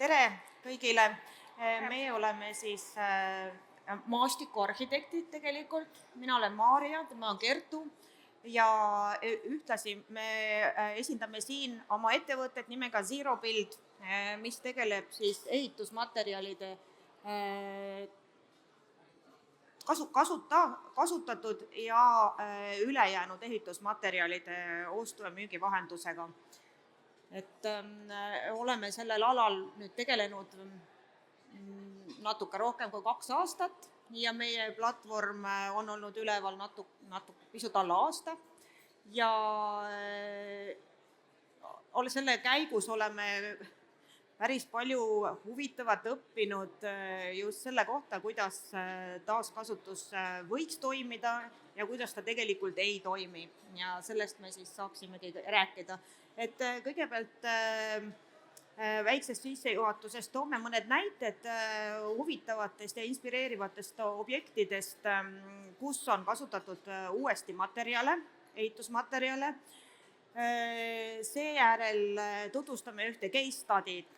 Tere kõigile! Meie oleme siis maastikuarhitektid tegelikult. Mina olen Maarja, tema on Kertu ja ühtlasi me esindame siin oma ettevõtet nimega Zero Build, mis tegeleb siis ehitusmaterjalide kasutatud ja ülejäänud ehitusmaterjalide ostu- ja müügi vahendusega. Oleme sellel alal nüüd tegelenud natuke rohkem kui 2 aastat ja meie platvorm on olnud üleval pisut alla aasta ja selle käigus oleme päris palju huvitavat õppinud just selle kohta, kuidas taaskasutus võiks toimida ja kuidas ta tegelikult ei toimi. Ja sellest me siis saaksimegi rääkida. Kõigepealt väiksest sissejuhatusest toome mõned näited huvitavatest ja inspireerivatest objektidest, kus on kasutatud uuesti materjale, ehitusmaterjale. Seejärel tutvustame ühte case study't,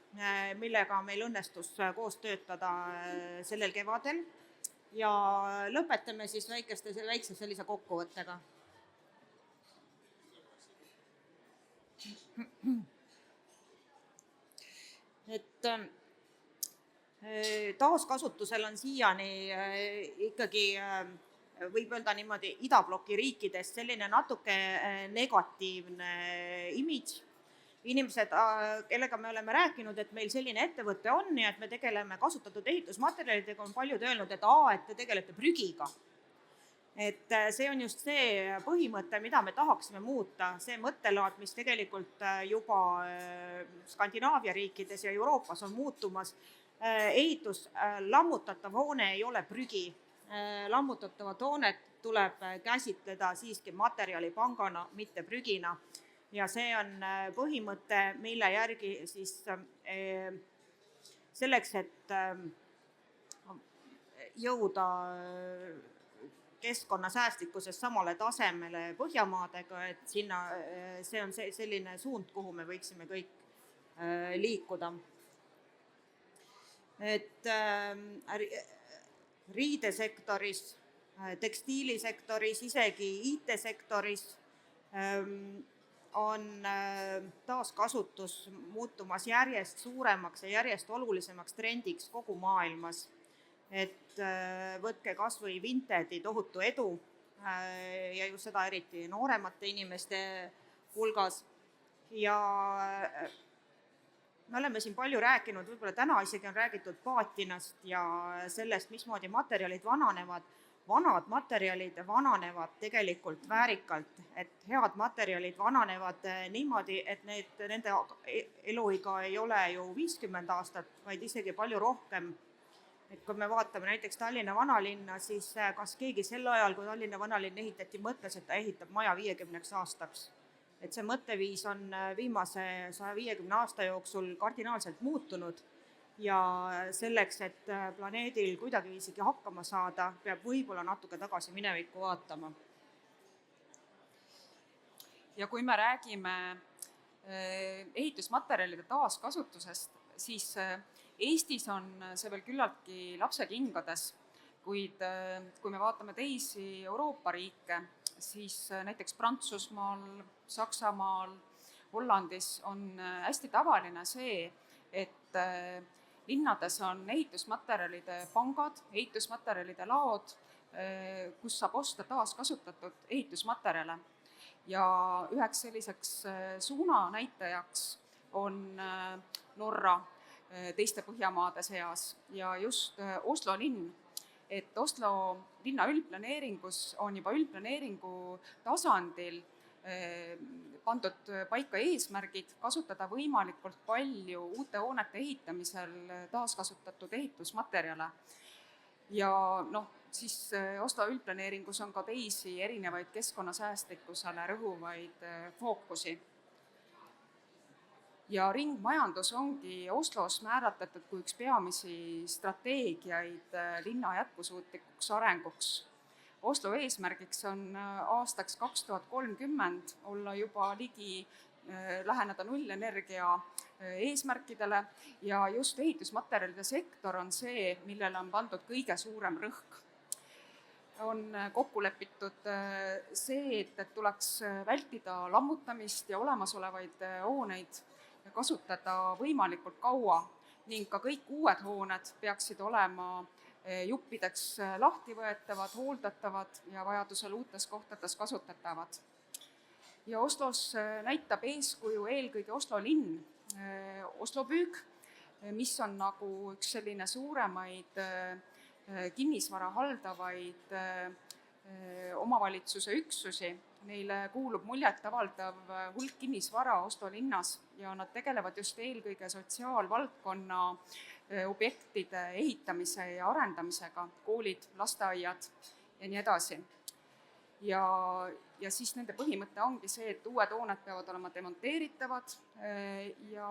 millega meil õnnestus koos töötada sellel kevadel ja lõpetame siis väikse sellise kokkuvõttega. Taaskasutusel on siiani ikkagi, võib öelda niimoodi, idabloki riikides selline natuke negatiivne imidž. Inimesed, kellega me oleme rääkinud, et meil selline ettevõte on ja et me tegeleme kasutatud ehitusmaterjalidega, on paljud öelnud, et te tegelete prügiga. See on just see põhimõte, mida me tahaksime muuta, see mõttelaad, mis tegelikult juba Skandinaavia riikides ja Euroopas on muutumas. Ehitus, lammutatav hoone ei ole prügi. Lammutatavat hoonet tuleb käsitleda siiski materjalipangana, mitte prügina. Ja see on põhimõte, mille järgi siis selleks, et jõuda keskkonnasäästlikkusest samale tasemele Põhjamaadega, et sinna, see on selline suund, kuhu me võiksime kõik liikuda. Riidesektoris, tekstiilisektoris, isegi IT-sektoris on taaskasutus muutumas järjest suuremaks ja järjest olulisemaks trendiks kogu maailmas. Võtke kas või Vintedi tohutu edu ja just seda eriti nooremate inimeste hulgas. Ja me oleme siin palju rääkinud, võib-olla täna isegi on räägitud paatinast ja sellest, mismoodi materjalid vananevad. Vanad materjalid vananevad tegelikult väärikalt, et head materjalid vananevad niimoodi, et nende eluiga ei ole ju 50 aastat, vaid isegi palju rohkem. Kui me vaatame näiteks Tallinna vanalinna, siis kas keegi sel ajal, kui Tallinna vanalinn ehitati, mõtles, et ta ehitab maja 50 aastaks. See mõtteviis on viimase 150 aasta jooksul kardinaalselt muutunud ja selleks, et planeedil kuidagi isegi hakkama saada, peab võib-olla natuke tagasi minevikku vaatama. Ja kui me räägime ehitusmaterjalide taaskasutusest, siis Eestis on see veel küllaltki lapsekingades, kuid kui me vaatame teisi Euroopa riike, siis näiteks Prantsusmaal, Saksamaal, Hollandis on hästi tavaline see, et linnades on ehitusmaterjalide pangad, ehitusmaterjalide laod, kus saab osta taaskasutatud ehitusmaterjale. Ja üheks selliseks suunanäitajaks on Norra teiste Põhjamaade seas ja just Oslo linn, et Oslo linna üldplaneeringus on juba üldplaneeringu tasandil pandud paika eesmärgid kasutada võimalikult palju uute hoonete ehitamisel taaskasutatud ehitusmaterjale. Ja siis Oslo üldplaneeringus on ka teisi erinevaid keskkonnasäästlikkusele rõhuvaid fookusi. Ja ringmajandus ongi Oslos määratletud kui üks peamisi strateegiaid linna jätkusuutlikuks arenguks. Oslo eesmärgiks on aastaks 2030 olla juba läheneda nullenergia eesmärkidele ja just ehitusmaterjalide sektor on see, millele on pandud kõige suurem rõhk. On kokku lepitud see, et tuleks vältida lammutamist ja olemasolevaid hooneid kasutada võimalikult kaua ning ka kõik uued hooned peaksid olema juppideks lahtivõetavad, hooldatavad ja vajadusel uutes kohtades kasutatavad. Ja Oslos näitab eeskuju eelkõige Oslo linn, Oslopüük, mis on nagu üks selline suuremaid kinnisvara haldavaid omavalitsuse üksusi. Neile kuulub muljetavaldav hulk kinnisvara Oslo linnas ja nad tegelevad just eelkõige sotsiaalvaldkonna objektide ehitamise ja arendamisega, koolid, lasteaiad ja nii edasi. Ja siis nende põhimõte ongi see, et uued hooned peavad olema demonteeritavad ja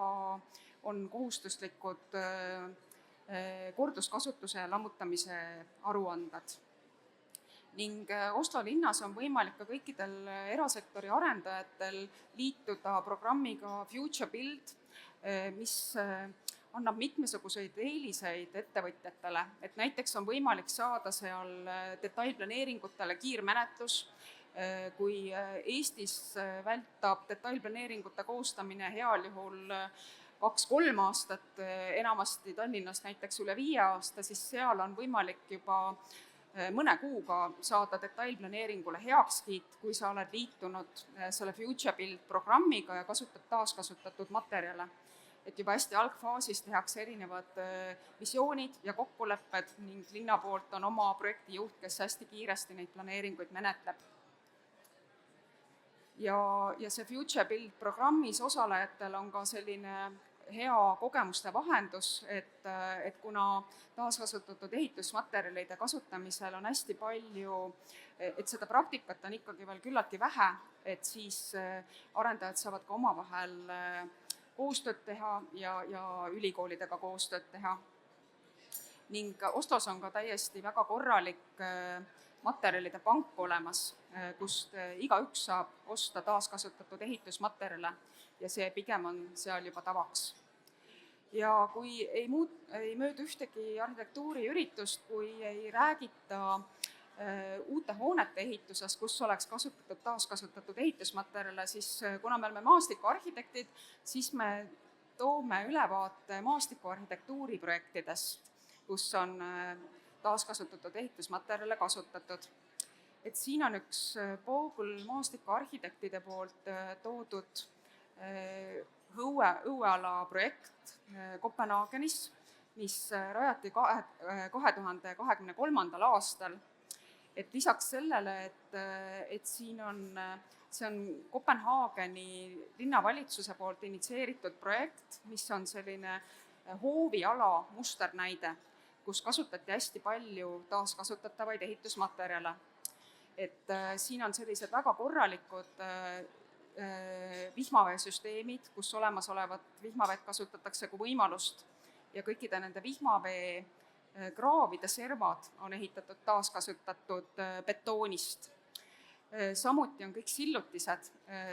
on kohustuslikud korduskasutuse ja lammutamise aruanded. Ning Oslo linnas on võimalik ka kõikidel erasektori arendajatel liituda programmiga Future Build, mis annab mitmesuguseid eeliseid ettevõtjatele, et näiteks on võimalik saada seal detailplaneeringutele kiirmenetlus, kui Eestis vältab detailplaneeringute koostamine heal juhul 2-3 aastat, enamasti Tallinnas näiteks üle 5 aasta, siis seal on võimalik juba mõne kuuga saada detailplaneeringule heakskiit, kui sa oled liitunud selle Future Build programmiga ja kasutad taaskasutatud materjale. Et juba hästi algfaasis tehakse erinevad visioonid ja kokkulepped ning linna poolt on oma projektijuht, kes hästi kiiresti neid planeeringuid menetleb. Ja see Future Build programmis osalejatel on ka selline hea kogemuste vahendus, et kuna taaskasutatud ehitusmaterjalide kasutamisel on hästi palju, et seda praktikat on ikkagi veel küllaltki vähe, et siis arendajad saavad ka omavahel koostööd teha ja ülikoolidega koostööd teha. Ning Oslos on ka täiesti väga korralik materjalide pank olemas, kust igaüks saab osta taaskasutatud ehitusmaterjale ja see pigem on seal juba tavaks. Ja kui ei möödu ühtegi arhitektuuriüritust, kui ei räägita uute hoonete ehitusest, kus oleks kasutatud taaskasutatud ehitusmaterjale, siis kuna me oleme maastikuarhitektid, siis me toome ülevaate maastikuarhitektuuri projektidest, kus on taaskasutatud ehitusmaterjale kasutatud. Et siin on üks Poogl maastikuarhitektide poolt toodud õueala projekt Kopenhaagenis, mis rajati 2023. aastal. Et lisaks sellele, et see on Kopenhaageni linnavalitsuse poolt initsieeritud projekt, mis on selline hooviala musternäide, kus kasutati hästi palju taaskasutatavaid ehitusmaterjale. Et siin on sellised väga korralikud vihmaveesüsteemid, kus olemasolevat vihmavett kasutatakse kui võimalust ja kõikide nende vihmavee kraavide servad on ehitatud taaskasutatud betoonist. Samuti on kõik sillutised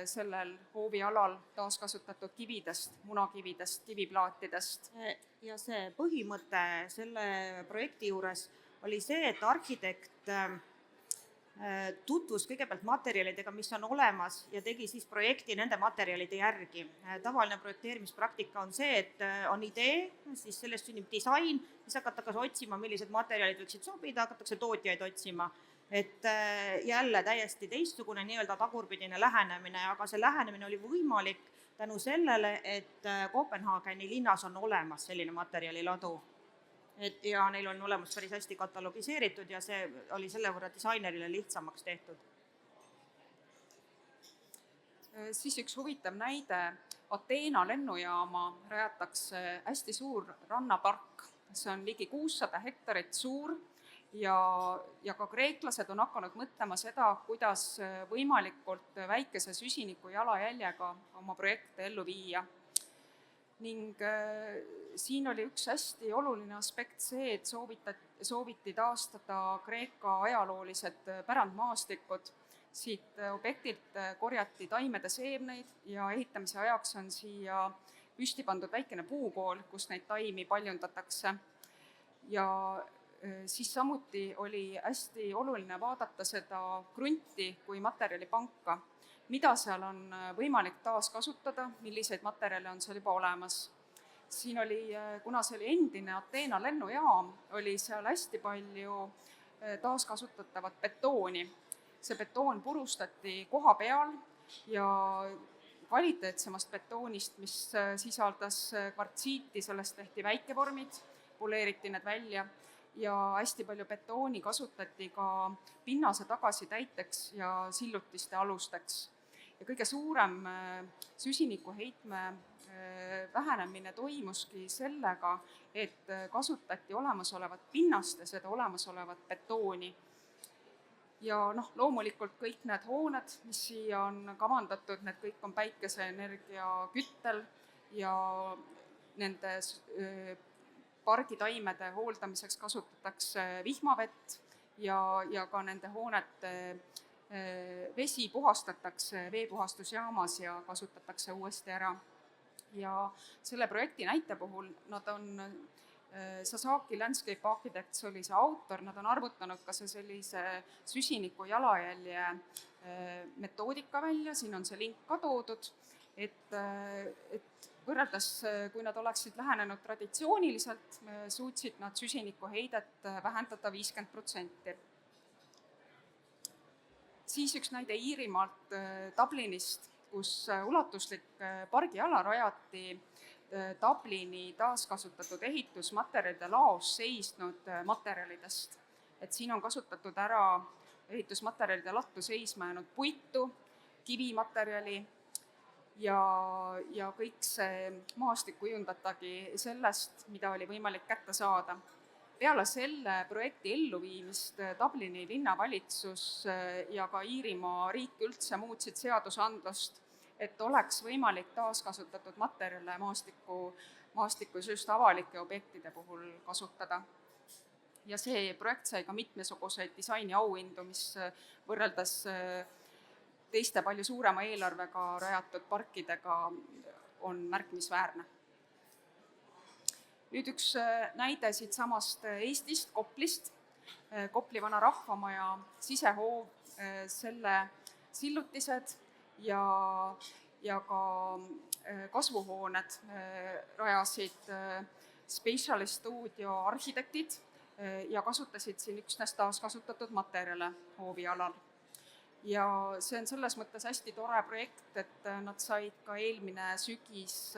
sellel hoovialal taaskasutatud kividest, munakividest, kiviplaatidest. Ja see põhimõte selle projekti juures oli see, et arhitekt tutvus kõigepealt materjalidega, mis on olemas ja tegi siis projekti nende materjalide järgi. Tavaline projekteerimispraktika on see, et on idee, siis sellest sünnib disain, siis hakatakse otsima, millised materjalid võiksid sobida, hakatakse tootjaid otsima. Et jälle täiesti teistsugune nii-öelda tagurpidine lähenemine, aga see lähenemine oli võimalik tänu sellele, et Kopenhaageni linnas on olemas selline materjaliladu. Ja neil on olemas päris hästi katalogiseeritud ja see oli selle võrra disainerile lihtsamaks tehtud. Siis üks huvitav näide, Ateena lennujaama rajatakse hästi suur rannapark. See on ligi 600 hektarit suur ja ka kreeklased on hakanud mõtlema seda, kuidas võimalikult väikese süsiniku jalajäljega oma projekte ellu viia. ning siin oli üks hästi oluline aspekt see, et sooviti taastada Kreeka ajaloolised pärandmaastikud. Siit objektilt korjati taimede seemneid ja ehitamise ajaks on siia püsti pandud väikene puukool, kus neid taimi paljundatakse. Ja siis samuti oli hästi oluline vaadata seda krunti kui materjalipanka, mida seal on võimalik taaskasutada, milliseid materjale on seal juba olemas. Siin oli, kuna see oli endine Ateena lennujaam, oli seal hästi palju taaskasutatavat betooni. See betoon purustati koha peal ja kvaliteetsemast betoonist, mis sisaldas kvartsiiti, sellest tehti väikevormid, poleeriti need välja ja hästi palju betooni kasutati ka pinnase tagasitäiteks ja sillutiste alusteks. Ja kõige suurem süsinikuheitme vähenemine toimuski sellega, et kasutati olemasolevat pinnast ja seda olemasolevat betooni. Ja loomulikult kõik need hooned, mis siia on kavandatud, need kõik on päikeseenergia küttel ja nende pargitaimede hooldamiseks kasutatakse vihmavett ja ka nende hoonete vesi puhastatakse veepuhastusjaamas ja kasutatakse uuesti ära. Ja selle projekti näite puhul nad on Sasaki Landscape Architects oli see autor, nad on arvutanud ka sellise süsiniku jalajälje metoodika välja, siin on see link ka toodud, et võrreldes, kui nad oleksid lähenenud traditsiooniliselt, suutsid nad süsinikuheidet vähendada 50%. Siis üks näide Iirimaalt Dublinist, kus ulatuslik pargiala rajati Dublini taaskasutatud ehitusmaterjalide laos seisnud materjalidest. Et siin on kasutatud ära ehitusmaterjalide lattu seisma jäänud puitu, kivimaterjali ja kõik see maastik kujundatagi sellest, mida oli võimalik kätte saada. Peale selle projekti elluviimist Dublini linnavalitsus ja ka Iirimaa riik üldse muutsid seadusandlust, et oleks võimalik taaskasutatud materjale maastikus just avalike objektide puhul kasutada. Ja see projekt sai ka mitmesuguseid disaini auhindu, mis võrreldes teiste palju suurema eelarvega rajatud parkidega on märkimisväärne. Nüüd üks näide siit samast Eestist, Koplist. Kopli vana rahvamaja sisehoov, selle sillutised ja ka kasvuhooned rajasid Spatialist Studio arhitektid ja kasutasid siin üksnes taaskasutatud materjale hoovialal. Ja see on selles mõttes hästi tore projekt, et nad said ka eelmine sügis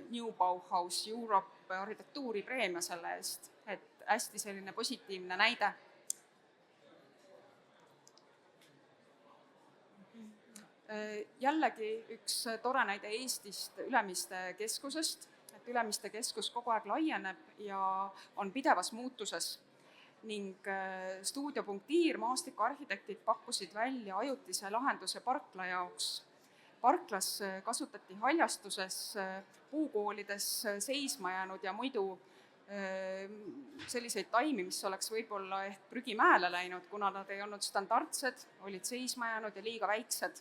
New Bauhaus Europe arhitektuuripreemia selle eest, et hästi selline positiivne näide. Jällegi üks tore näide Eestist Ülemiste keskusest, et Ülemiste keskus kogu aeg laieneb ja on pidevas muutuses ning Stuudio.ir maastikuarhitektid pakkusid välja ajutise lahenduse parkla jaoks. Parklas kasutati haljastuses, puukoolides seisma jäänud ja muidu selliseid taimi, mis oleks võib-olla ehk prügimäele läinud, kuna nad ei olnud standardsed, olid seisma jäänud ja liiga väiksed.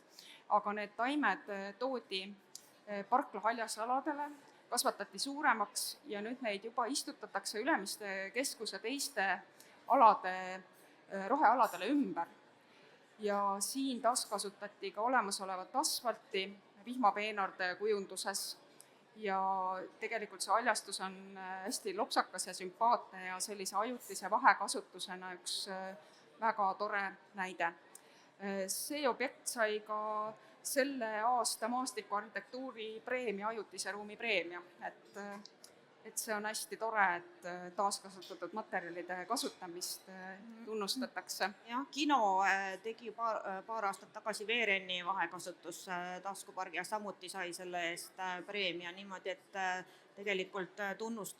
Aga need taimed toodi parkla haljasaladele, kasvatati suuremaks ja nüüd neid juba istutatakse Ülemiste keskuse teiste rohealadele ümber. Ja siin taaskasutati ka olemasolevat asfalti vihmapeenarde kujunduses ja tegelikult see haljastus on hästi lopsakas ja sümpaatne ja sellise ajutise vahekasutusena üks väga tore näide. See objekt sai ka selle aasta maastikuarhitektuuri preemia, ajutise ruumi preemia, et see on hästi tore, et taaskasutatud materjalide kasutamist tunnustatakse. Jah, Kino tegi paar aastat tagasi VRN-i vahekasutus taskupargi ja samuti sai selle eest preemia niimoodi, et tegelikult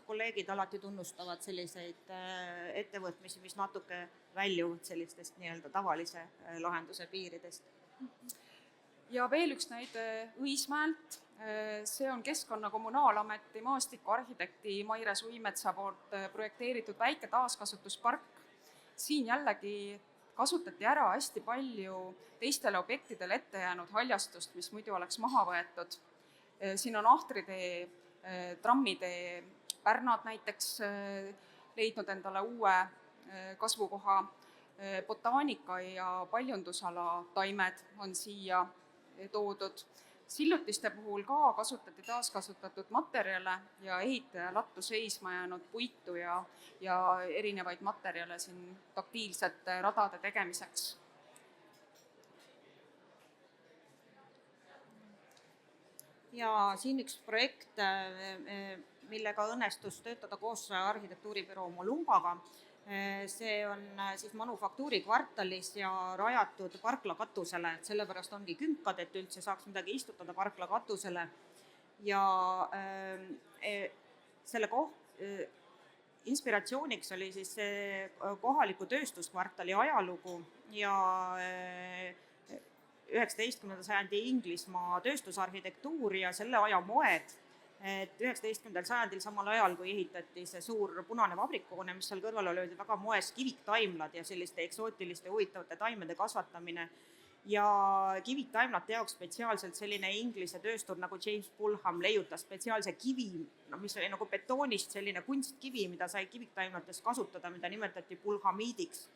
kolleegid alati tunnustavad selliseid ettevõtmisi, mis natuke väljuvad sellistest nii-öelda tavalise lahenduse piiridest. Ja veel üks näide Õismäelt, see on Keskkonna Kommunaalameti maastikuarhitekti Maire Suimetsa poolt projekteeritud väike taaskasutuspark. Siin jällegi kasutati ära hästi palju teistele objektidele ette jäänud haljastust, mis muidu oleks maha võetud. Siin on Ahtritee, trammitee, Pärnad näiteks leidnud endale uue kasvukoha, botaanika ja paljundusala taimed on siia toodud. Sillutiste puhul ka kasutati taaskasutatud materjale ja ehitaja lattu seisma jäänud puitu ja erinevaid materjale siin taktiilsete radade tegemiseks. Ja siin üks projekt, millega õnnestus töötada koos arhitektuuribüroo Molumbaga. See on siis Manufaktuuri kvartalis ja rajatud parkla katusele, et sellepärast ongi künkad, et üldse saaks midagi istutada parkla katusele. Ja selle inspiratsiooniks oli siis kohaliku tööstuskvartali ajalugu ja 19. sajandi Inglismaa tööstusarhitektuur ja selle aja moed. Et 19. sajandil samal ajal, kui ehitati see suur punane vabrikuhoone, mis seal kõrval oli väga moes kiviktaimlad ja selliste eksootiliste huvitavate taimede kasvatamine. Ja kiviktaimlate jaoks spetsiaalselt selline inglise tööstur nagu James Bulham leiutas spetsiaalse kivi, mis oli nagu betoonist selline kunstkivi, mida sai kiviktaimlates kasutada, mida nimetati bulhamiidiks.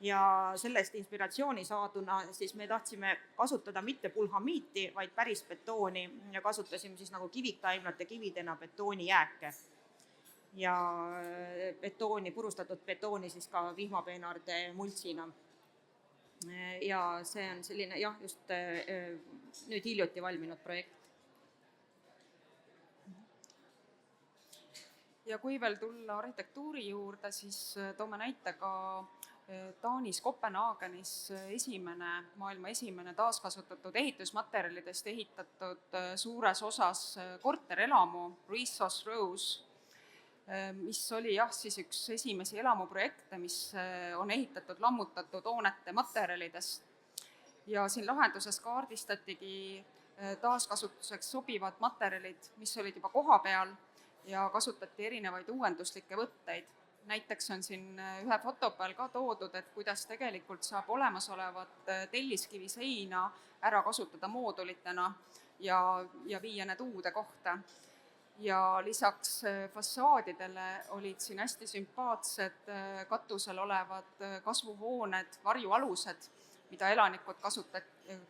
Ja sellest inspiratsiooni saaduna siis me tahtsime kasutada mitte bulhamiiti, vaid päris betooni ja kasutasime siis nagu kiviktaimlate kividena betoonijääke. Ja purustatud betooni siis ka vihmapeenarde multsina. Ja see on selline just nüüd hiljuti valminud projekt. Ja kui veel tulla arhitektuuri juurde, siis toome näite ka Taanis Kopenhaagenis maailma esimene taaskasutatud ehitusmaterjalidest ehitatud suures osas korterelamu Resource Rose, mis oli siis üks esimesi elamuprojekte, mis on ehitatud lammutatud hoonete materjalidest. Ja siin lahenduses kaardistatigi taaskasutuseks sobivad materjalid, mis olid juba koha peal ja kasutati erinevaid uuenduslikke võtteid. Näiteks on siin ühe foto peal ka toodud, et kuidas tegelikult saab olemasolevat telliskivi seina ära kasutada moodulitena ja viia need uude kohta. Ja lisaks fassaadidele olid siin hästi sümpaatsed katusel olevad kasvuhooned, varjualused, mida elanikud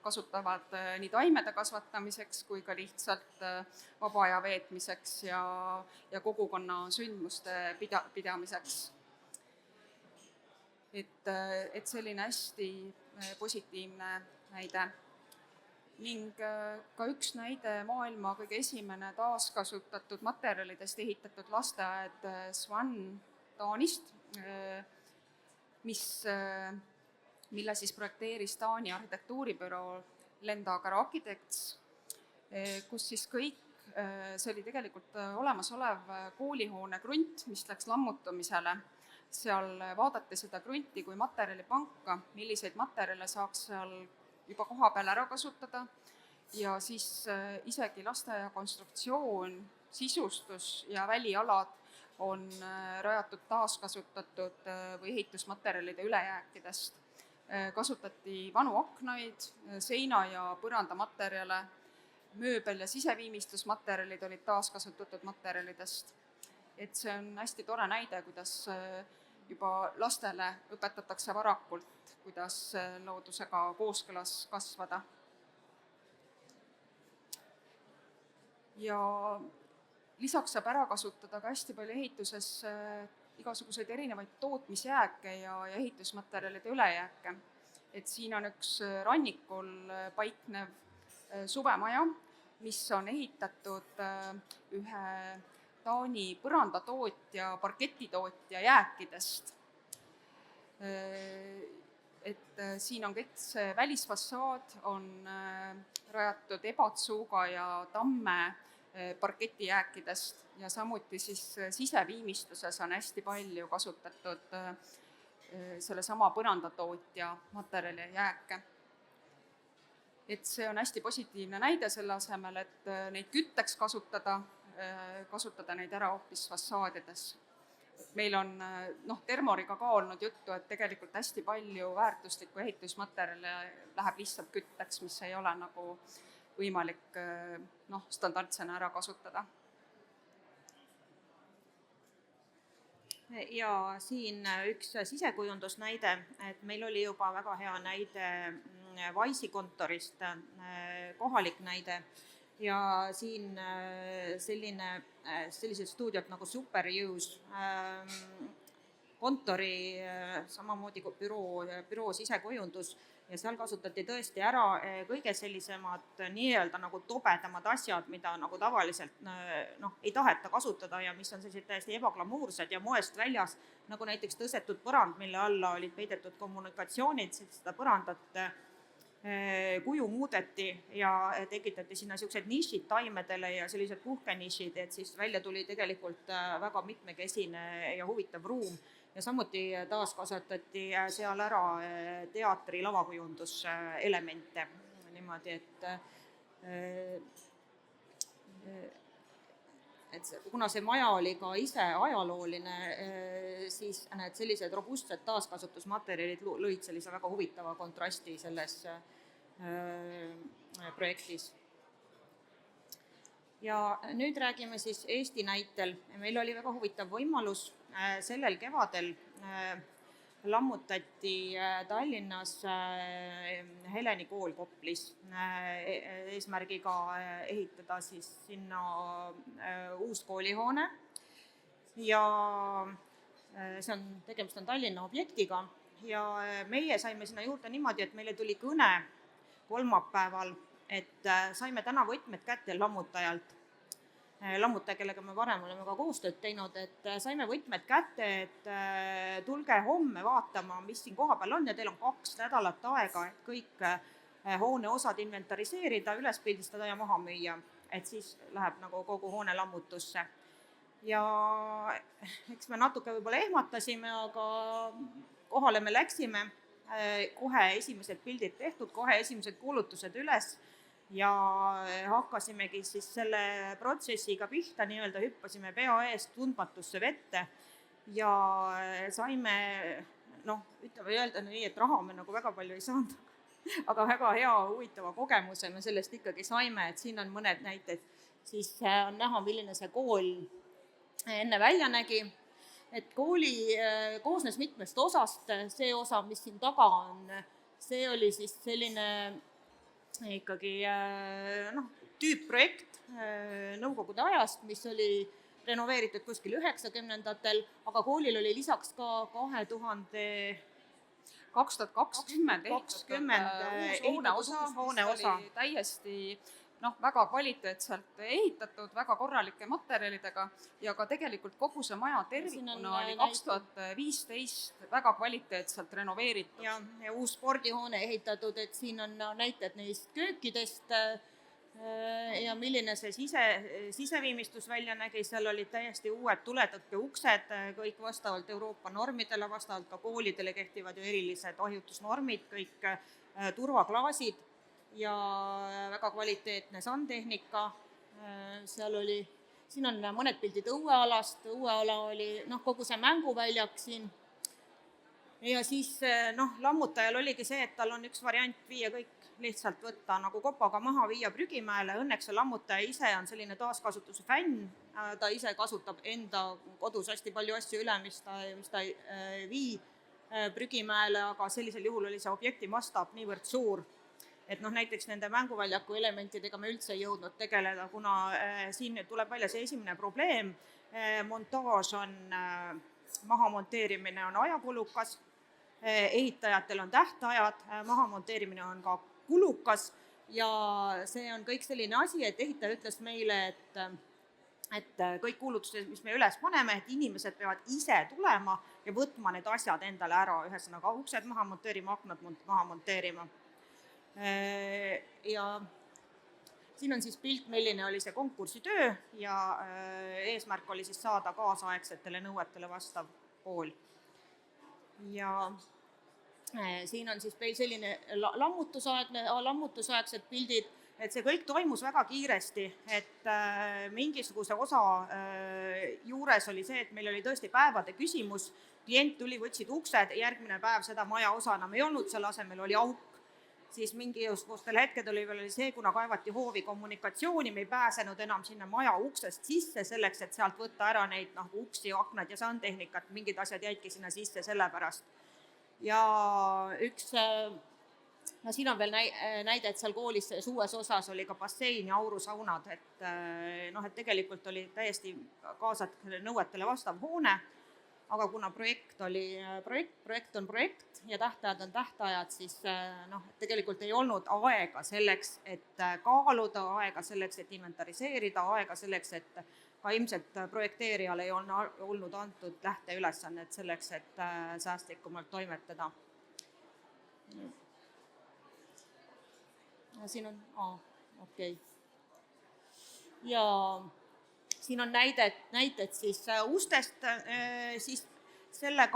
kasutavad nii taimede kasvatamiseks kui ka lihtsalt vaba aja veetmiseks ja kogukonna sündmuste pidamiseks. Et selline hästi positiivne näide. Ning ka üks näide maailma kõige esimene taaskasutatud materjalidest ehitatud lasteaed Swan Taanist, mille siis projekteeris Taani arhitektuuribüroo Lendager Architects, kus siis see oli tegelikult olemasolev koolihoone krunt, mis läks lammutamisele. Seal vaadati seda krunti kui materjalipanka, milliseid materjale saaks seal juba koha peal ära kasutada ja siis isegi lasteaia konstruktsioon, sisustus ja välialad on rajatud taaskasutatud või ehitusmaterjalide ülejääkidest. Kasutati vanu aknaid, seina- ja põrandamaterjale, mööbel- ja siseviimistlusmaterjalid olid taaskasutatud materjalidest. Et see on hästi tore näide, kuidas juba lastele õpetatakse varakult, kuidas loodusega kooskõlas kasvada. Ja lisaks saab ära kasutada ka hästi palju ehituses igasuguseid erinevaid tootmisjääke ja ehitusmaterjalide ülejääke. Et siin on üks rannikul paiknev suvemaja, mis on ehitatud ühe Taani põrandatootja, parketitootja jääkidest. Et siin on kõik see välisfassaad on rajatud ebatsuuga ja tamme parketijääkidest ja samuti siis siseviimistluses on hästi palju kasutatud sellesama põrandatootja materjali jääke. et see on hästi positiivne näide selle asemel, et neid kütteks kasutada, kasutada neid ära hoopis fassaadides. Meil on Termoriga ka olnud juttu, et tegelikult hästi palju väärtuslikku ehitusmaterjale läheb lihtsalt kütteks, mis ei ole nagu võimalik standardsena ära kasutada. Ja siin üks sisekujundusnäide, et meil oli juba väga hea näide Wise'i kontorist, kohalik näide, ja siin sellised stuudiod nagu Superuse kontori, samamoodi kui büroo sisekujundus, ja seal kasutati tõesti ära kõige sellisemad nii-öelda nagu tobedamad asjad, mida nagu tavaliselt ei taheta kasutada ja mis on sellised täiesti ebaglamuursed ja moest väljas, nagu näiteks tõstetud põrand, mille alla olid peidetud kommunikatsioonid, seda põrandat kuju muudeti ja tekitati sinna niisugused nišid taimedele ja sellised puhkenišid, et siis välja tuli tegelikult väga mitmekesine ja huvitav ruum. Ja samuti taaskasutati seal ära teatri lavakujunduselemente niimoodi, et kuna see maja oli ka ise ajalooline, siis need sellised robustsed taaskasutusmaterjalid lõid sellise väga huvitava kontrasti selles projektis. Ja nüüd räägime siis Eesti näitel. Meil oli väga huvitav võimalus. Sellel kevadel lammutati Tallinnas Heleni kool Koplis eesmärgiga ehitada siis sinna uus koolihoone ja tegemist on Tallinna objektiga ja meie saime sinna juurde niimoodi, et meile tuli kõne kolmapäeval, et saime täna võtmed kätte lammutajalt. Lammutaja, kellega me varem oleme ka koostööd teinud, et saime võtmed kätte, et tulge homme vaatama, mis siin kohapeal on ja teil on 2 nädalat aega, et kõik hoone osad inventariseerida, üles pildistada ja maha müüa, et siis läheb nagu kogu hoone lammutusse. Ja eks me natuke võib-olla ehmatasime, aga kohale me läksime, kohe esimesed pildid tehtud, kohe esimesed kuulutused üles, ja hakkasimegi siis selle protsessiga pihta, nii-öelda hüppasime pea eest tundmatusse vette ja saime, ütleme öelda nii, et raha me nagu väga palju ei saanud, aga väga hea huvitava kogemuse me sellest ikkagi saime, et siin on mõned näited, siis on näha, milline see kool enne välja nägi, et kooli koosnes mitmest osast, see osa, mis siin taga on, see oli siis selline ikkagi tüüpprojekt nõukogude ajast, mis oli renoveeritud kuskil 90-ndatel, aga koolil oli lisaks ka 2020 ehitatud uus hoone osa, oli täiesti väga kvaliteetselt ehitatud, väga korralike materjalidega ja ka tegelikult kogu see maja tervikuna oli 2015 väga kvaliteetselt renoveeritud. Ja uus spordihoone ehitatud, et siin on näited neist köökidest ja milline see siseviimistlus välja nägi, seal olid täiesti uued tuletõkke uksed, kõik vastavalt Euroopa normidele, vastavalt ka koolidele kehtivad ju erilised ohutusnormid, kõik turvaklaasid ja väga kvaliteetne sandtehnika, siin on mõned pildid õuealast, õueala oli kogu see mänguväljak siin ja siis lammutajal oligi see, et tal on üks variant viia kõik lihtsalt võtta nagu kopaga maha, viia prügimäele, õnneks see lammutaja ise on selline taaskasutuse fänn, ta ise kasutab enda kodus hästi palju asju üle, mis ta ei vii prügimäele, aga sellisel juhul oli see objekti mastaap niivõrd suur, et näiteks nende mänguväljaku elementidega me üldse ei jõudnud tegeleda, kuna siin tuleb välja see esimene probleem, montaaž on, mahamonteerimine on ajakulukas, ehitajatel on tähtajad, mahamonteerimine on ka kulukas ja see on kõik selline asi, et ehitaja ütles meile, et kõik kuulutused, mis me üles paneme, et inimesed peavad ise tulema ja võtma need asjad endale ära, ühesõnaga uksed maha monteerima, aknad maha monteerima. Ja siin on siis pilt, milline oli see konkursitöö ja eesmärk oli siis saada kaasaegsetele nõuetele vastav kool. Ja Siin on siis meil selline lammutusaegsed pildid, et see kõik toimus väga kiiresti, et mingisuguse osa juures oli see, et meil oli tõesti päevade küsimus, klient tuli, võtsid uksed, järgmine päev seda maja osa enam ei olnud, selle asemel oli auk. Siis mingisugustel hetkedel oli veel see, kuna kaevati hoovi kommunikatsiooni, me ei pääsenud enam sinna maja uksest sisse selleks, et sealt võtta ära neid uksi, aknad ja sandtehnikat, mingid asjad jäidki sinna sisse sellepärast. Ja siin on veel näide, et seal koolis suues osas oli ka bassein ja aurusaunad, et tegelikult oli täiesti kaasatud nõuetele vastav hoone, aga kuna projekt on projekt ja tähtajad on tähtajad, siis tegelikult ei olnud aega selleks, et kaaluda, aega selleks, et inventariseerida, aega selleks, et ka ilmselt projekteerijale ei olnud antud lähteülesannet selleks, et säästlikumalt toimetada. Siin on, okei. Ja siin on näited siis ustest, siis selle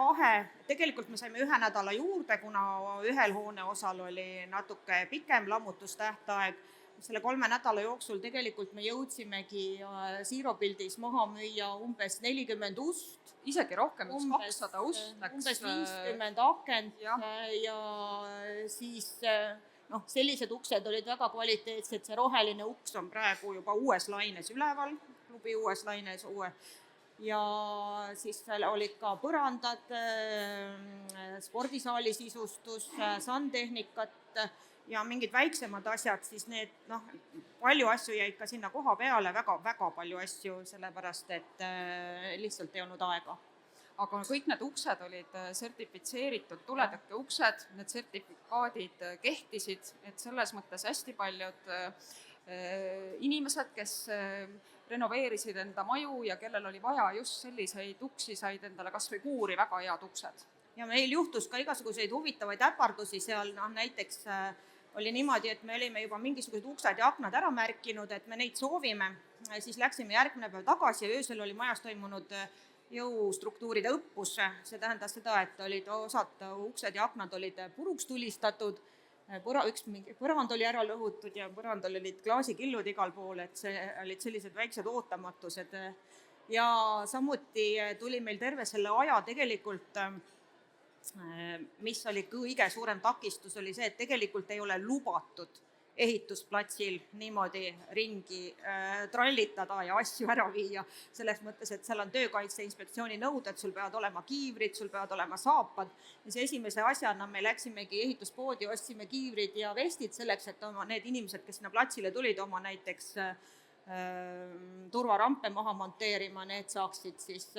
tegelikult me saime 1 nädala juurde, kuna ühel hoone osal oli natuke pikem lammutustähtaeg. Selle 3 nädala jooksul tegelikult me jõudsimegi Siiropildis maha müüa umbes 40 ust. Isegi rohkem, 200 ust läks. Umbes 50 akent ja siis sellised uksed olid väga kvaliteetsed, see roheline uks on praegu juba uues laines üleval, klubi uues laines ja siis olid ka põrandad, spordisaali sisustus, sandtehnikat ja mingid väiksemad asjad, siis need, palju asju jäid ka sinna koha peale, väga palju asju, sellepärast et lihtsalt ei olnud aega. Aga kõik need uksed olid sertifitseeritud tuletõkke uksed, need sertifikaadid kehtisid, et selles mõttes hästi paljud inimesed, kes renoveerisid enda maju ja kellel oli vaja just selliseid uksi, said endale kas või kuuri väga head uksed. Ja meil juhtus ka igasuguseid huvitavaid äpardusi seal, näiteks oli niimoodi, et me olime juba mingisugused uksed ja aknad ära märkinud, et me neid soovime, siis läksime järgmine päev tagasi ja öösel oli majas toimunud jõustruktuuride õppus, see tähendas seda, et olid osad uksed ja aknad olid puruks tulistatud, põrand oli ära lõhutud ja põrandal olid klaasikillud igal pool, et see olid sellised väiksed ootamatused. Ja samuti tuli meil terve selle aja tegelikult, mis oli kõige suurem takistus, oli see, et tegelikult ei ole lubatud ehitusplatsil niimoodi ringi trallitada ja asju ära viia, selles mõttes, et seal on Töökaitse Inspektsiooni nõuded, sul peavad olema kiivrid, sul peavad olema saapad ja see esimese asjana me läksimegi ehituspoodi, ostsime kiivrid ja vestid selleks, et need inimesed, kes sinna platsile tulid oma näiteks turvarampe maha monteerima, need saaksid siis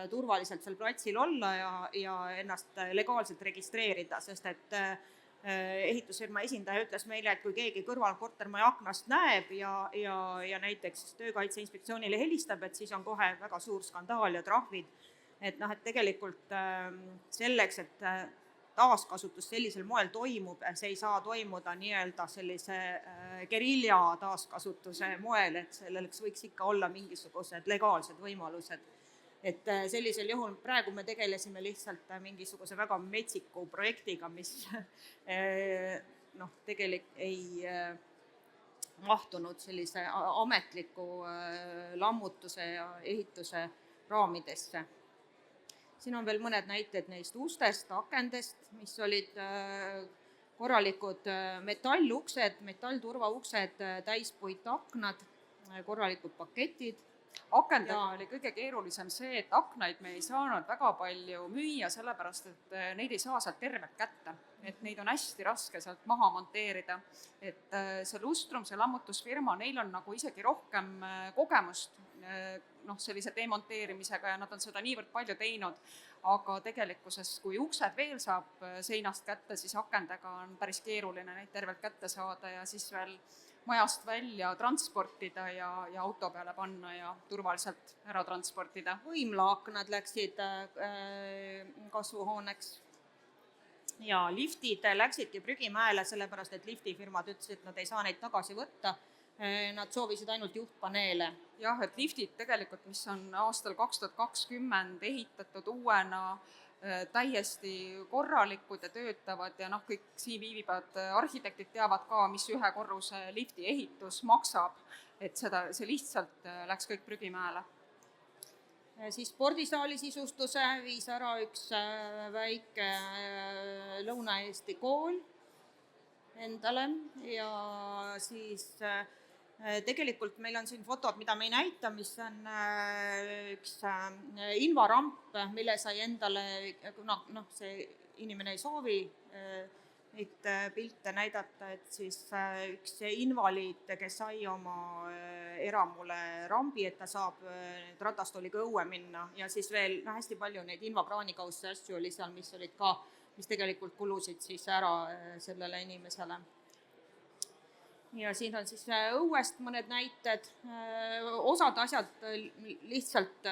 turvaliselt seal platsil olla ja ennast legaalselt registreerida, sest et ehitusfirma esindaja ütles meile, et kui keegi kõrval kortermaja aknast näeb ja näiteks Töökaitse Inspektsioonile helistab, et siis on kohe väga suur skandaal ja trahvid. Et tegelikult selleks, et taaskasutus sellisel moel toimub, see ei saa toimuda nii-öelda sellise gerilja taaskasutuse moel, et selleks võiks ikka olla mingisugused legaalsed võimalused. Et sellisel juhul praegu me tegelesime lihtsalt mingisuguse väga metsiku projektiga, mis tegelikult ei mahtunud sellise ametliku lammutuse ja ehituse raamidesse. Siin on veel mõned näited neist ustest, akendest, mis olid korralikud metalluksed, metallturvauksed, täispuitaknad, korralikud paketid. Akendega oli kõige keerulisem see, et aknaid me ei saanud väga palju müüa, sellepärast et neid ei saa sealt tervet kätte. Et neid on hästi raske sealt maha monteerida. Et see Lustrum, see lammutusfirma, neil on nagu isegi rohkem kogemust sellise demonteerimisega ja nad on seda niivõrd palju teinud, aga tegelikkuses, kui uksed veel saab seinast kätte, siis akendega on päris keeruline neid tervelt kätte saada ja siis veel majast välja transportida ja auto peale panna ja turvaliselt ära transportida. Võimlaaknad läksid kasvuhooneks ja liftid läksidki prügimäele, sellepärast et liftifirmad ütlesid, et nad ei saa neid tagasi võtta. Nad soovisid ainult juhtpaneele. Jah, et liftid tegelikult, mis on aastal 2020 ehitatud uuena, täiesti korralikud ja töötavad ja noh, kõik siin viibivad arhitektid teavad ka, mis ühe korruse lifti ehitus maksab, et see lihtsalt läks kõik prügimäele. Siis spordisaali sisustuse viis ära üks väike Lõuna-Eesti kool endale ja siis tegelikult meil on siin fotod, mida me ei näita, mis on üks invaramp, mille sai endale, kuna see inimene ei soovi neid pilte näidata, et siis üks invaliid, kes sai oma eramule rambi, et ta saab ratastooliga õue minna ja siis veel hästi palju neid invakraanikausse asju oli seal, mis olid ka, mis tegelikult kulusid siis ära sellele inimesele. Ja siin on siis õuest mõned näited, osad asjad lihtsalt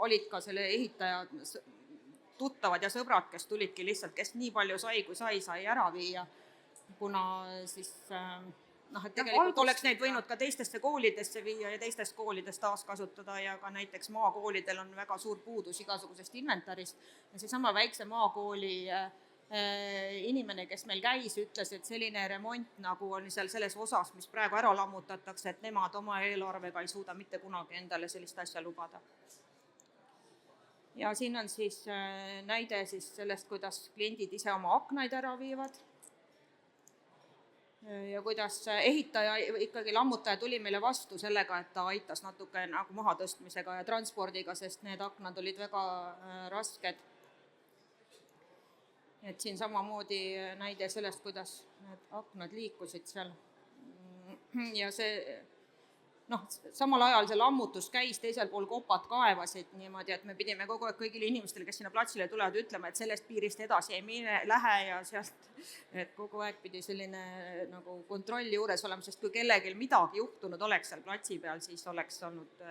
olid ka selle ehitaja tuttavad ja sõbrad, kes tulidki lihtsalt, kes nii palju sai, kui sai ära viia, kuna siis et tegelikult oleks neid võinud ka teistesse koolidesse viia ja teistest koolidest taaskasutada ja ka näiteks maakoolidel on väga suur puudus igasugusest inventarist ja seesama väikse maakooli inimene, kes meil käis, ütles, et selline remont nagu on seal selles osas, mis praegu ära lammutatakse, et nemad oma eelarvega ei suuda mitte kunagi endale sellist asja lubada. Ja siin on siis näide siis sellest, kuidas kliendid ise oma aknaid ära viivad ja kuidas ehitaja, ikkagi lammutaja tuli meile vastu sellega, et ta aitas natuke nagu mahatõstmisega ja transpordiga, sest need aknad olid väga rasked. Et siin samamoodi näide sellest, kuidas need aknad liikusid seal ja see samal ajal see lammutus käis, teisel pool kopad kaevasid niimoodi, et me pidime kogu aeg kõigile inimestele, kes sinna platsile tulevad, ütlema, et sellest piirist edasi ei lähe ja sealt, et kogu aeg pidi selline nagu kontrolli juures olema, sest kui kellelgi midagi juhtunud oleks seal platsi peal, siis oleks olnud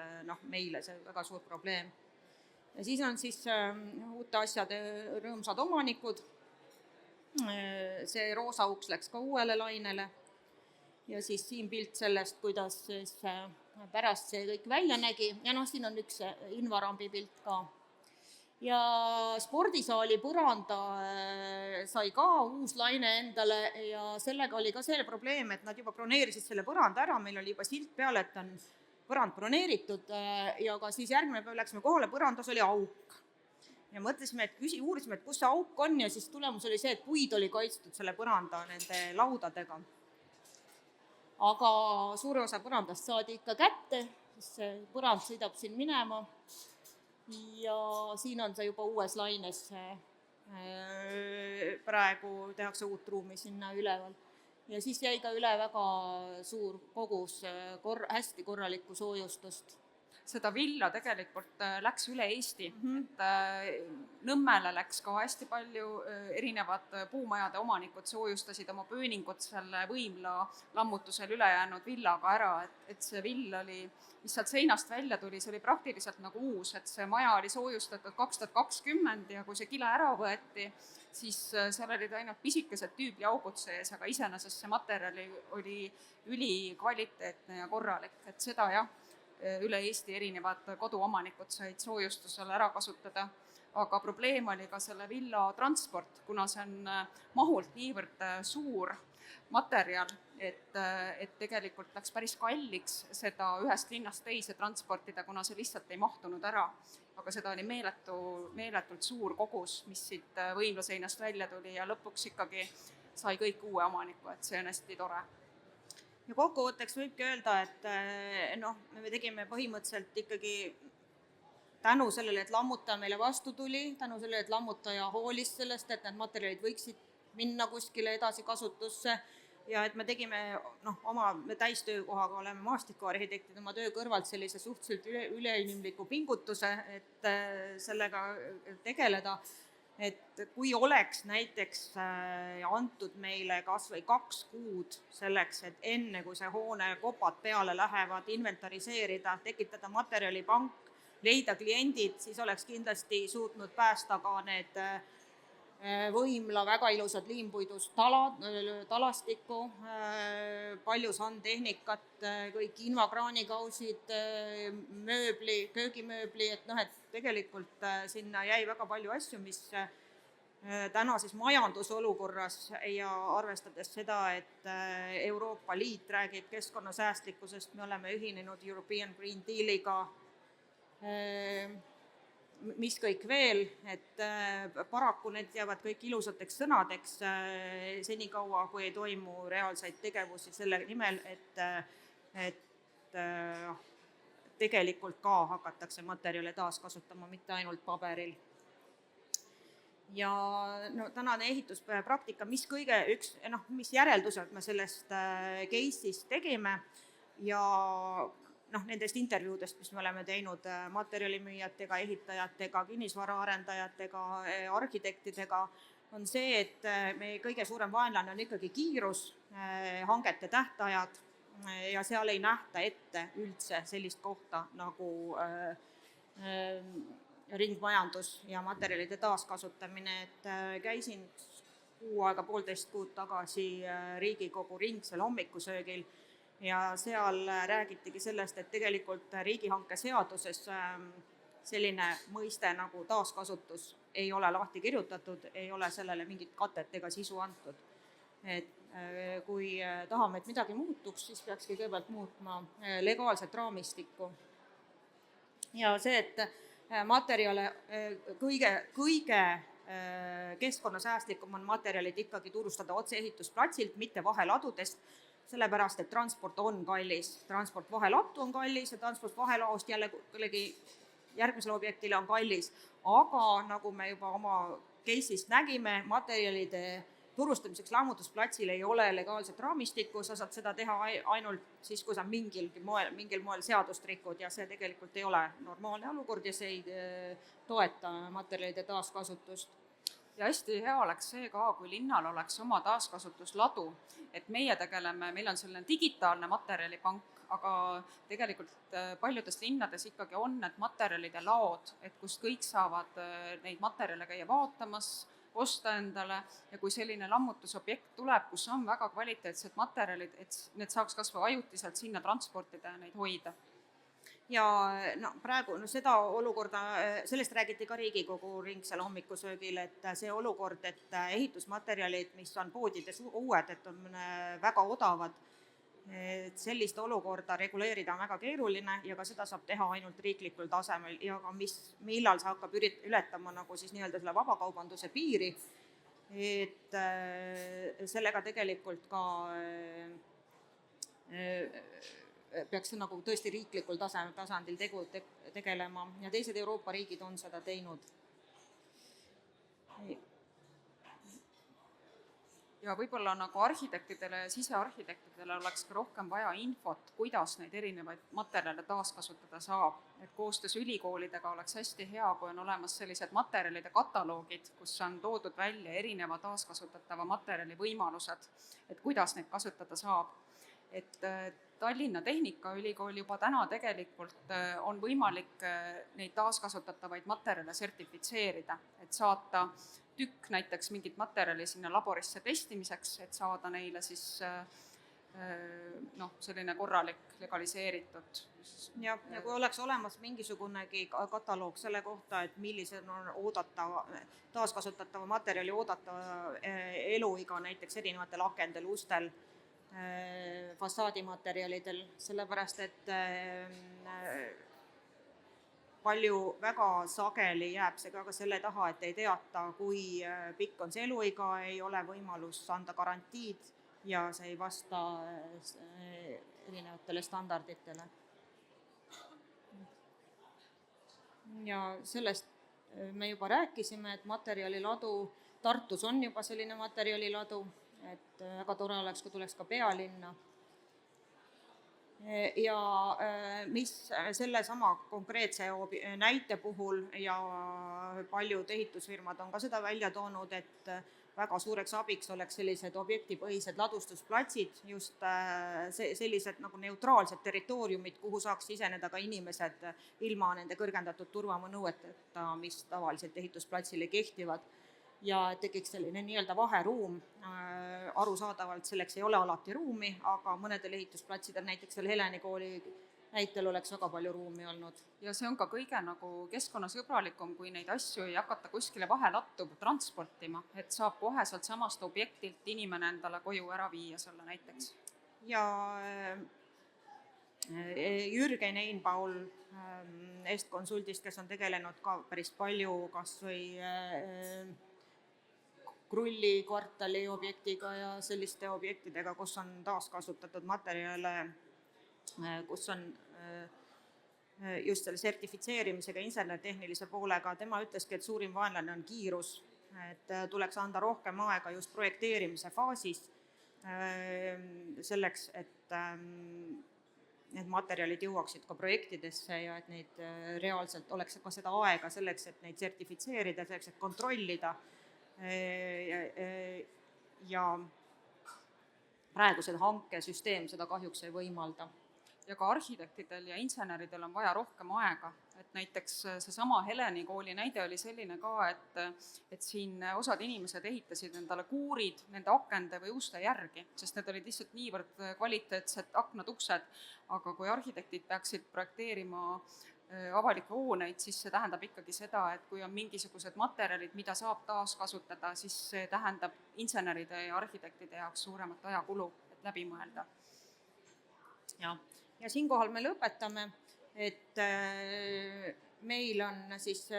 meile see väga suur probleem. Ja siis on siis uute asjade rõõmsad omanikud, see roosa uks läks ka uuele lainele. Ja siis siin pilt sellest, kuidas siis pärast see kõik välja nägi ja siin on üks invarambi pilt ka. Ja spordisaali põranda sai ka uus laine endale ja sellega oli ka selle probleem, et nad juba broneerisid selle põranda ära, meil oli juba silt peal, et on põrand broneeritud ja ka siis järgmine päev läksime kohale, põrandas oli auk. Ja mõtlesime, uurisime, et kus see auk on ja siis tulemus oli see, et puid oli kaitstud selle põranda nende laudadega. Aga suure osa põrandast saadi ikka kätte, siis see põrand sõidab siin minema ja siin on see juba uues laines, praegu tehakse uut ruumi sinna üleval. Ja siis jäi ka üle väga suur kogus hästi korralikku soojustust. Seda villa tegelikult läks üle Eesti, et Nõmmele läks ka hästi palju, erinevad puumajade omanikud soojustasid oma pööningut selle võimla lammutusel ülejäänud villaga ära, et see vill oli, mis sealt seinast välja tuli, see oli praktiliselt nagu uus, et see maja oli soojustatud 2020 ja kui see kile ära võeti, siis seal olid ainult pisikesed tüübliaugud sees, aga iseenesest see materjali oli ülikvaliteetne ja korralik, et seda jah, üle Eesti erinevad koduomanikud said soojustusel ära kasutada, aga probleem oli ka selle villa transport, kuna see on mahult niivõrd suur materjal, et tegelikult läks päris kalliks seda ühest linnast teise transportida, kuna see lihtsalt ei mahtunud ära. Aga seda oli meeletult suur kogus, mis siit võimlaseinast välja tuli ja lõpuks ikkagi sai kõik uue omaniku, et see on hästi tore. Ja kokkuvõtteks võibki öelda, et me tegime põhimõtteliselt ikkagi tänu sellele, et lammutaja meile vastu tuli, tänu sellele, et lammutaja hoolis sellest, et need materjalid võiksid minna kuskile edasi kasutusse ja et me tegime oma täistöökohaga, oleme maastikuarhitektid oma töö kõrvalt sellise suhteliselt üleinimliku pingutuse, et sellega tegeleda. Et kui oleks näiteks antud meile kas või 2 kuud selleks, et enne kui see hoone kopad peale lähevad, inventariseerida, tekitada materjalipank, leida kliendid, siis oleks kindlasti suutnud päästa ka need võimla, väga ilusad liimpuidust talastikku, palju sandtehnikat, kõik invakraanikausid, köögimööbli, et noh, et tegelikult sinna jäi väga palju asju, mis tänases majandusolukorras ja arvestades seda, et Euroopa Liit räägib keskkonnasäästlikkusest, me oleme ühinenud European Green Dealiga, mis kõik veel, et paraku need jäävad kõik ilusateks sõnadeks senikaua, kui ei toimu reaalseid tegevusi selle nimel, et tegelikult ka hakatakse materjale taaskasutama, mitte ainult paberil. Ja no tänane ehituspraktika, mis järeldused me sellest case'ist tegime ja nendest intervjuudest, mis me oleme teinud materjalimüüjatega, ehitajatega, kinnisvaraarendajatega, arhitektidega, on see, et meie kõige suurem vaenlane on ikkagi kiirus, hangete tähtajad ja seal ei nähta ette üldse sellist kohta nagu ringmajandus ja materjalide taaskasutamine, et käisin poolteist kuud tagasi Riigikogu ringsel hommikusöögil ja seal räägitigi sellest, et tegelikult riigihanke seaduses selline mõiste nagu taaskasutus ei ole lahti kirjutatud, ei ole sellele mingit katet ega sisu antud. Et kui tahame, et midagi muutuks, siis peakski kõigepealt muutma legaalset raamistikku. Ja see, et materjale kõige keskkonnasäästlikum on materjalid ikkagi turustada otse ehitusplatsilt, mitte vaheladudest, sellepärast, et transport on kallis. Transport vahelattu on kallis ja transport vahelaost jällegi järgmisele objektile on kallis. Aga nagu me juba oma case'ist nägime, materjalide turustamiseks lammutusplatsil ei ole legaalset raamistikku, sa saad seda teha ainult siis, kui sa mingil moel seadust rikud ja see tegelikult ei ole normaalne olukord ja see ei toeta materjalide taaskasutust. Ja hästi hea oleks see ka, kui linnal oleks oma taaskasutusladu, et meil on selline digitaalne materjalipank, aga tegelikult paljudes linnades ikkagi on need materjalide laod, et kus kõik saavad neid materjale käia vaatamas, osta endale ja kui selline lammutusobjekt tuleb, kus on väga kvaliteetsed materjalid, et need saaks kas või ajutiselt sinna transportida ja neid hoida. Ja praegu seda olukorda, sellest räägiti ka Riigikogu ringsel hommikusöögil, et see olukord, et ehitusmaterjalid, mis on poodides uued, et on väga odavad, et sellist olukorda reguleerida on väga keeruline ja ka seda saab teha ainult riiklikul tasemel ja ka millal see hakkab ületama nagu siis nii-öelda selle vabakaubanduse piiri, et sellega tegelikult ka peaks nagu tõesti riiklikul tasandil tegelema ja teised Euroopa riigid on seda teinud. Ja võib-olla nagu arhitektidele ja sisearhitektidele oleks ka rohkem vaja infot, kuidas neid erinevaid materjale taaskasutada saab. Et koostöös ülikoolidega oleks hästi hea, kui on olemas sellised materjalide kataloogid, kus on toodud välja erineva taaskasutatava materjali võimalused, et kuidas neid kasutada saab. Et Tallinna Tehnikaülikool juba täna tegelikult on võimalik neid taaskasutatavaid materjale sertifitseerida, et saata tükk näiteks mingit materjali sinna laborisse testimiseks, et saada neile siis selline korralik legaliseeritud. Ja kui oleks olemas mingisugunegi kataloog selle kohta, et millised on taaskasutatava materjali oodatava eluiga näiteks erinevatel akendel, ustel, fassaadimaterjalidel, sellepärast, et palju väga sageli jääb see ka selle taha, et ei teata, kui pikk on see eluiga, ei ole võimalus anda garantiid ja see ei vasta erinevatele standarditele. Ja sellest me juba rääkisime, et materjaliladu, Tartus on juba selline materjaliladu, et väga tore oleks, kui tuleks ka pealinna. Ja mis selle sama konkreetse näite puhul ja paljud ehitusfirmad on ka seda välja toonud, et väga suureks abiks oleks sellised objektipõhised ladustusplatsid, just sellised nagu neutraalsed territooriumid, kuhu saaks siseneda ka inimesed ilma nende kõrgendatud turvanõueteta, mis tavaliselt ehitusplatsile kehtivad. ja tekiks selline nii-öelda vaheruum. Arusaadavalt selleks ei ole alati ruumi, aga mõnedel ehitusplatsidel, näiteks seal Heleni kooli näitel oleks väga palju ruumi olnud. ja see on ka kõige nagu keskkonnasõbralikum, kui neid asju ei hakata kuskile vahelattu transportima, et saab kohe sealt samast objektilt inimene endale koju ära viia selle näiteks. Ja Jürgen Einpaul Est-Consultist, kes on tegelenud ka päris palju kas või Krulli kvartali objektiga ja selliste objektidega, kus on taaskasutatud materjale, kus on just selle sertifitseerimisega, insenertehnilise poolega, tema ütleski, et suurim vaenlane on kiirus, et tuleks anda rohkem aega just projekteerimise faasis selleks, et need materjalid jõuaksid ka projektidesse ja et neid reaalselt oleks ka seda aega selleks, et neid sertifitseerida, selleks, et kontrollida ja praegused hankesüsteem seda kahjuks ei võimalda. Ja ka arhitektidel ja inseneridel on vaja rohkem aega, et näiteks seesama Heleni kooli näide oli selline ka, et siin osad inimesed ehitasid endale kuurid nende akende või uste järgi, sest need olid lihtsalt niivõrd kvaliteetsed aknad-uksed, aga kui arhitektid peaksid projekteerima avalikke hooneid, siis see tähendab ikkagi seda, et kui on mingisugused materjalid, mida saab taaskasutada, siis see tähendab inseneride ja arhitektide jaoks suuremat ajakulu, et läbi mõelda. Ja siinkohal me lõpetame, et meil on siis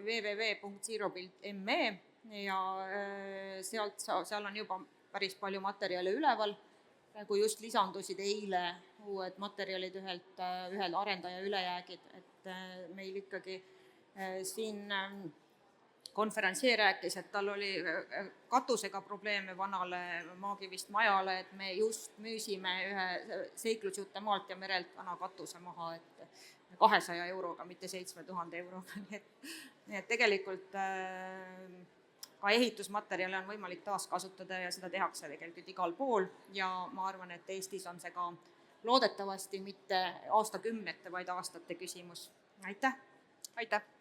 www.zerobuild.me ja seal on juba päris palju materjale üleval, kui just lisandusid eile uued materjalid ühelt arendaja ülejäägid, et meil ikkagi siin konverentsier rääkis, et tal oli katusega probleeme vanale maakivist majale, et me just müüsime ühe seiklusjutte maalt ja merelt vana katuse maha, et 200 euroga, mitte 7000 euroga, nii et tegelikult ka ehitusmaterjale on võimalik taaskasutada ja seda tehakse tegelikult igal pool ja ma arvan, et Eestis on see ka loodetavasti mitte aastakümnete, vaid aastate küsimus. Aitäh! Aitäh!